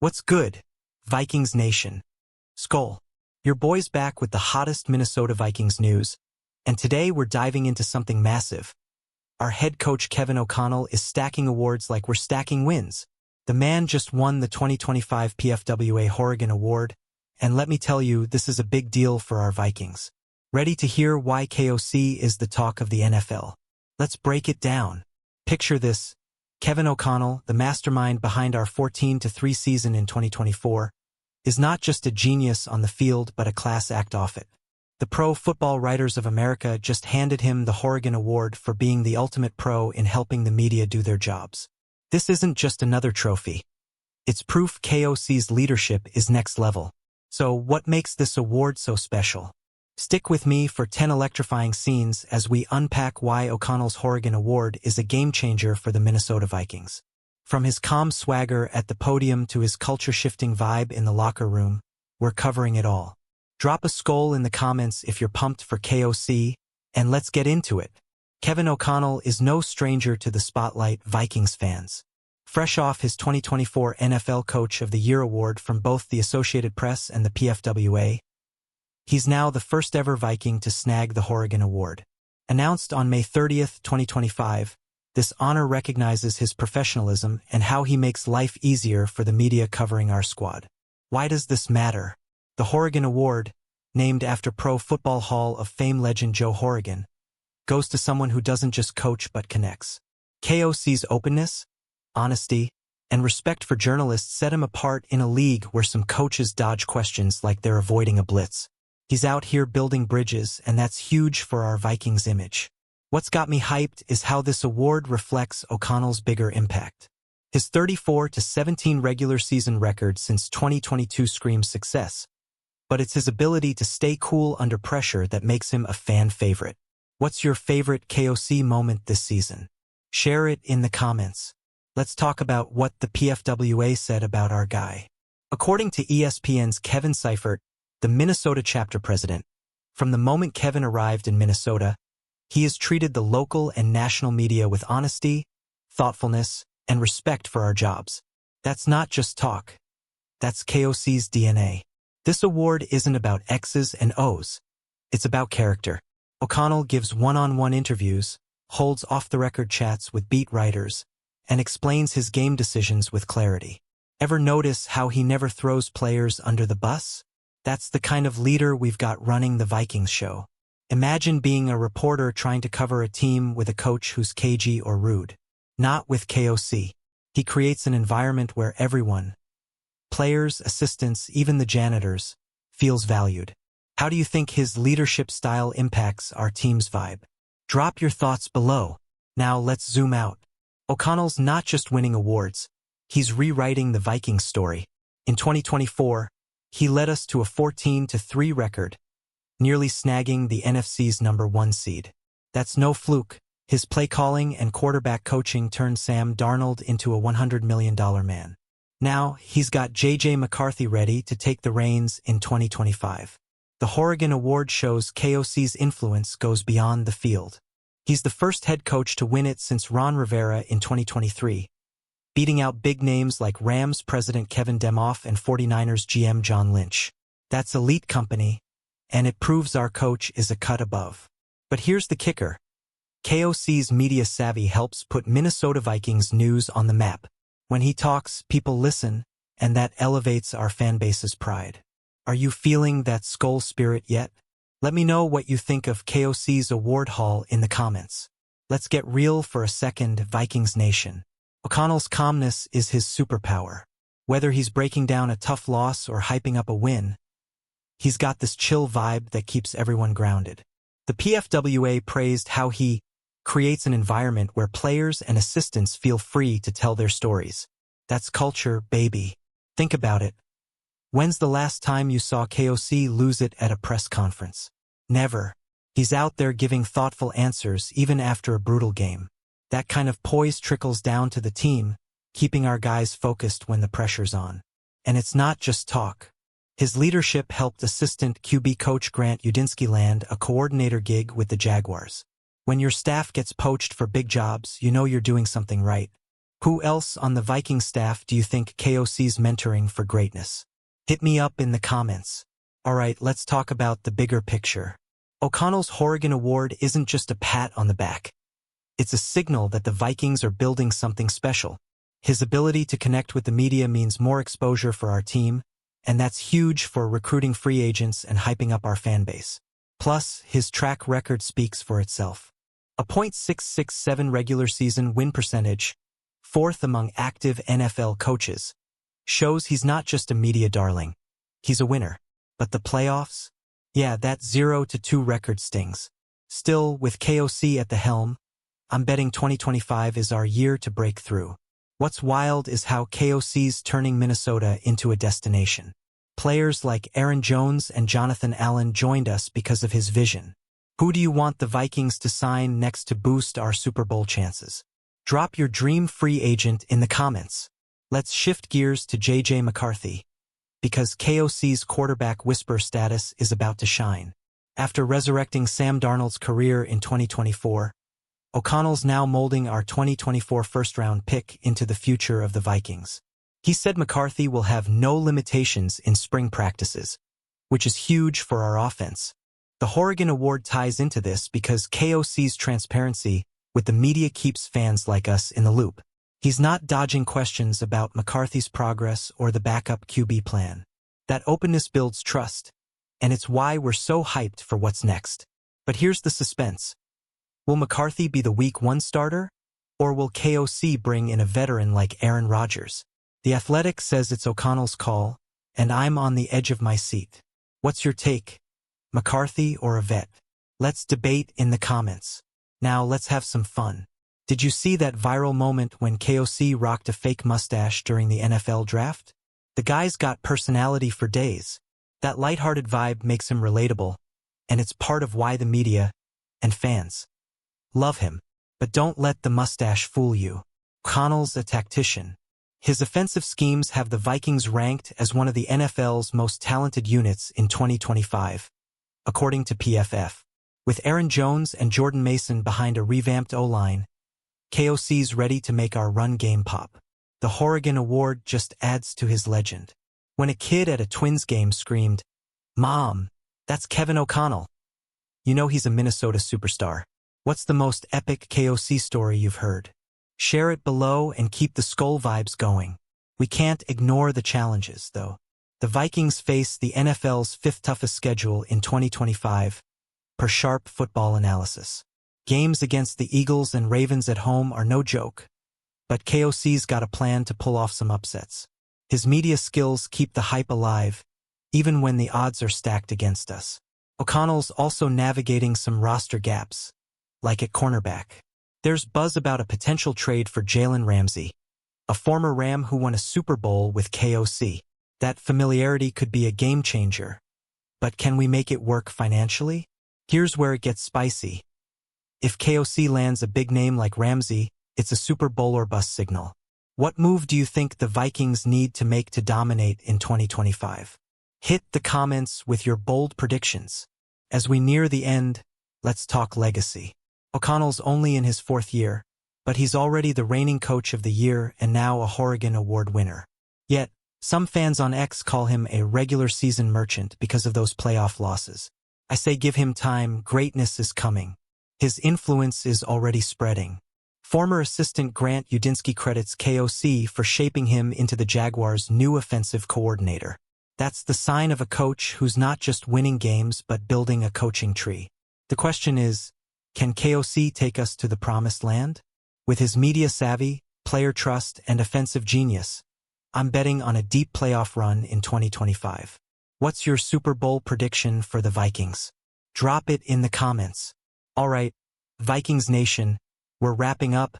What's good, Vikings Nation? SKOL. Your boy's back with the hottest Minnesota Vikings news, and today we're diving into something massive. Our head coach Kevin O'Connell is stacking awards like we're stacking wins. The man just won the 2025 PFWA Horrigan Award, and let me tell you, this is a big deal for our Vikings. Ready to hear why KOC is the talk of the NFL? Let's break it down. Picture this. Kevin O'Connell, the mastermind behind our 14-3 season in 2024, is not just a genius on the field but a class act off it. The Pro Football Writers of America just handed him the Horrigan Award for being the ultimate pro in helping the media do their jobs. This isn't just another trophy. It's proof KOC's leadership is next level. So what makes this award so special? Stick with me for 10 electrifying scenes as we unpack why O'Connell's Horrigan Award is a game-changer for the Minnesota Vikings. From his calm swagger at the podium to his culture-shifting vibe in the locker room, we're covering it all. Drop a SKOL in the comments if you're pumped for KOC, and let's get into it. Kevin O'Connell is no stranger to the spotlight, Vikings fans. Fresh off his 2024 NFL Coach of the Year award from both the Associated Press and the PFWA, he's now the first ever Viking to snag the Horrigan Award. Announced on May 30th, 2025, this honor recognizes his professionalism and how he makes life easier for the media covering our squad. Why does this matter? The Horrigan Award, named after Pro Football Hall of Fame legend Joe Horrigan, goes to someone who doesn't just coach but connects. KOC's openness, honesty, and respect for journalists set him apart in a league where some coaches dodge questions like they're avoiding a blitz. He's out here building bridges, and that's huge for our Vikings image. What's got me hyped is how this award reflects O'Connell's bigger impact. His 34-17 regular season record since 2022 screams success, but it's his ability to stay cool under pressure that makes him a fan favorite. What's your favorite KOC moment this season? Share it in the comments. Let's talk about what the PFWA said about our guy. According to ESPN's Kevin Seifert, the Minnesota chapter president, from the moment Kevin arrived in Minnesota, he has treated the local and national media with honesty, thoughtfulness, and respect for our jobs. That's not just talk. That's KOC's DNA. This award isn't about X's and O's. It's about character. O'Connell gives one-on-one interviews, holds off-the-record chats with beat writers, and explains his game decisions with clarity. Ever notice how he never throws players under the bus? That's the kind of leader we've got running the Vikings show. Imagine being a reporter trying to cover a team with a coach who's cagey or rude. Not with KOC. He creates an environment where everyone, players, assistants, even the janitors, feels valued. How do you think his leadership style impacts our team's vibe? Drop your thoughts below. Now let's zoom out. O'Connell's not just winning awards. He's rewriting the Vikings story. In 2024, he led us to a 14-3 record, nearly snagging the NFC's #1 seed. That's no fluke. His play calling and quarterback coaching turned Sam Darnold into a $100 million man. Now, he's got J.J. McCarthy ready to take the reins in 2025. The Horrigan Award shows KOC's influence goes beyond the field. He's the first head coach to win it since Ron Rivera in 2023. Beating out big names like Rams president Kevin Demoff and 49ers GM John Lynch. That's elite company, and it proves our coach is a cut above. But here's the kicker. KOC's media savvy helps put Minnesota Vikings news on the map. When he talks, people listen, and that elevates our fanbase's pride. Are you feeling that SKOL spirit yet? Let me know what you think of KOC's award haul in the comments. Let's get real for a second, Vikings Nation. O'Connell's calmness is his superpower. Whether he's breaking down a tough loss or hyping up a win, he's got this chill vibe that keeps everyone grounded. The PFWA praised how he creates an environment where players and assistants feel free to tell their stories. That's culture, baby. Think about it. When's the last time you saw KOC lose it at a press conference? Never. He's out there giving thoughtful answers even after a brutal game. That kind of poise trickles down to the team, keeping our guys focused when the pressure's on. And it's not just talk. His leadership helped assistant QB coach Grant Udinski land a coordinator gig with the Jaguars. When your staff gets poached for big jobs, you know you're doing something right. Who else on the Viking staff do you think KOC's mentoring for greatness? Hit me up in the comments. Alright, let's talk about the bigger picture. O'Connell's Horrigan Award isn't just a pat on the back. It's a signal that the Vikings are building something special. His ability to connect with the media means more exposure for our team, and that's huge for recruiting free agents and hyping up our fan base. Plus, his track record speaks for itself. A .667 regular season win percentage, fourth among active NFL coaches, shows he's not just a media darling. He's a winner. But the playoffs? Yeah, that 0-2 record stings. Still, with KOC at the helm, I'm betting 2025 is our year to break through. What's wild is how KOC's turning Minnesota into a destination. Players like Aaron Jones and Jonathan Allen joined us because of his vision. Who do you want the Vikings to sign next to boost our Super Bowl chances? Drop your dream free agent in the comments. Let's shift gears to J.J. McCarthy, because KOC's quarterback whisper status is about to shine. After resurrecting Sam Darnold's career in 2024, O'Connell's now molding our 2024 first-round pick into the future of the Vikings. He said McCarthy will have no limitations in spring practices, which is huge for our offense. The Horrigan Award ties into this because KOC's transparency with the media keeps fans like us in the loop. He's not dodging questions about McCarthy's progress or the backup QB plan. That openness builds trust, and it's why we're so hyped for what's next. But here's the suspense. Will McCarthy be the Week 1 starter, or will KOC bring in a veteran like Aaron Rodgers? The Athletic says it's O'Connell's call, and I'm on the edge of my seat. What's your take? McCarthy or a vet? Let's debate in the comments. Now let's have some fun. Did you see that viral moment when KOC rocked a fake mustache during the NFL draft? The guy's got personality for days. That lighthearted vibe makes him relatable, and it's part of why the media and fans love him. But don't let the mustache fool you. O'Connell's a tactician. His offensive schemes have the Vikings ranked as one of the NFL's most talented units in 2025, according to PFF. With Aaron Jones and Jordan Mason behind a revamped O-line, KOC's ready to make our run game pop. The Horrigan Award just adds to his legend. When a kid at a Twins game screamed, "Mom, that's Kevin O'Connell," you know he's a Minnesota superstar. What's the most epic KOC story you've heard? Share it below and keep the SKOL vibes going. We can't ignore the challenges, though. The Vikings face the NFL's fifth toughest schedule in 2025, per Sharp Football Analysis. Games against the Eagles and Ravens at home are no joke, but KOC's got a plan to pull off some upsets. His media skills keep the hype alive, even when the odds are stacked against us. O'Connell's also navigating some roster gaps, like at cornerback. There's buzz about a potential trade for Jalen Ramsey, a former Ram who won a Super Bowl with KOC. That familiarity could be a game changer, but can we make it work financially? Here's where it gets spicy. If KOC lands a big name like Ramsey, it's a Super Bowl or bust signal. What move do you think the Vikings need to make to dominate in 2025? Hit the comments with your bold predictions. As we near the end, let's talk legacy. O'Connell's only in his fourth year, but he's already the reigning coach of the year and now a Horrigan Award winner. Yet, some fans on X call him a regular season merchant because of those playoff losses. I say give him time, greatness is coming. His influence is already spreading. Former assistant Grant Udinsky credits KOC for shaping him into the Jaguars' new offensive coordinator. That's the sign of a coach who's not just winning games but building a coaching tree. The question is, can KOC take us to the promised land? With his media savvy, player trust, and offensive genius, I'm betting on a deep playoff run in 2025. What's your Super Bowl prediction for the Vikings? Drop it in the comments. Alright, Vikings Nation, we're wrapping up,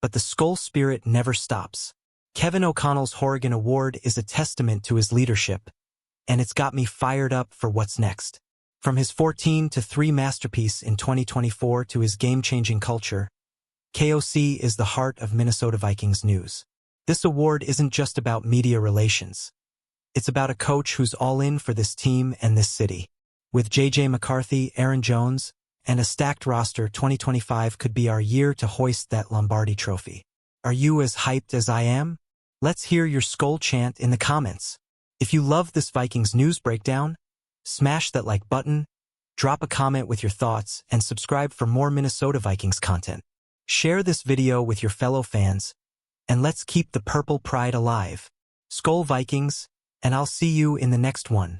but the SKOL spirit never stops. Kevin O'Connell's Horrigan Award is a testament to his leadership, and it's got me fired up for what's next. From his 14-3 masterpiece in 2024 to his game-changing culture, KOC is the heart of Minnesota Vikings news. This award isn't just about media relations. It's about a coach who's all in for this team and this city. With J.J. McCarthy, Aaron Jones, and a stacked roster, 2025 could be our year to hoist that Lombardi trophy. Are you as hyped as I am? Let's hear your SKOL chant in the comments. If you love this Vikings news breakdown, smash that like button, drop a comment with your thoughts, and subscribe for more Minnesota Vikings content. Share this video with your fellow fans, and let's keep the purple pride alive. SKOL Vikings, and I'll see you in the next one.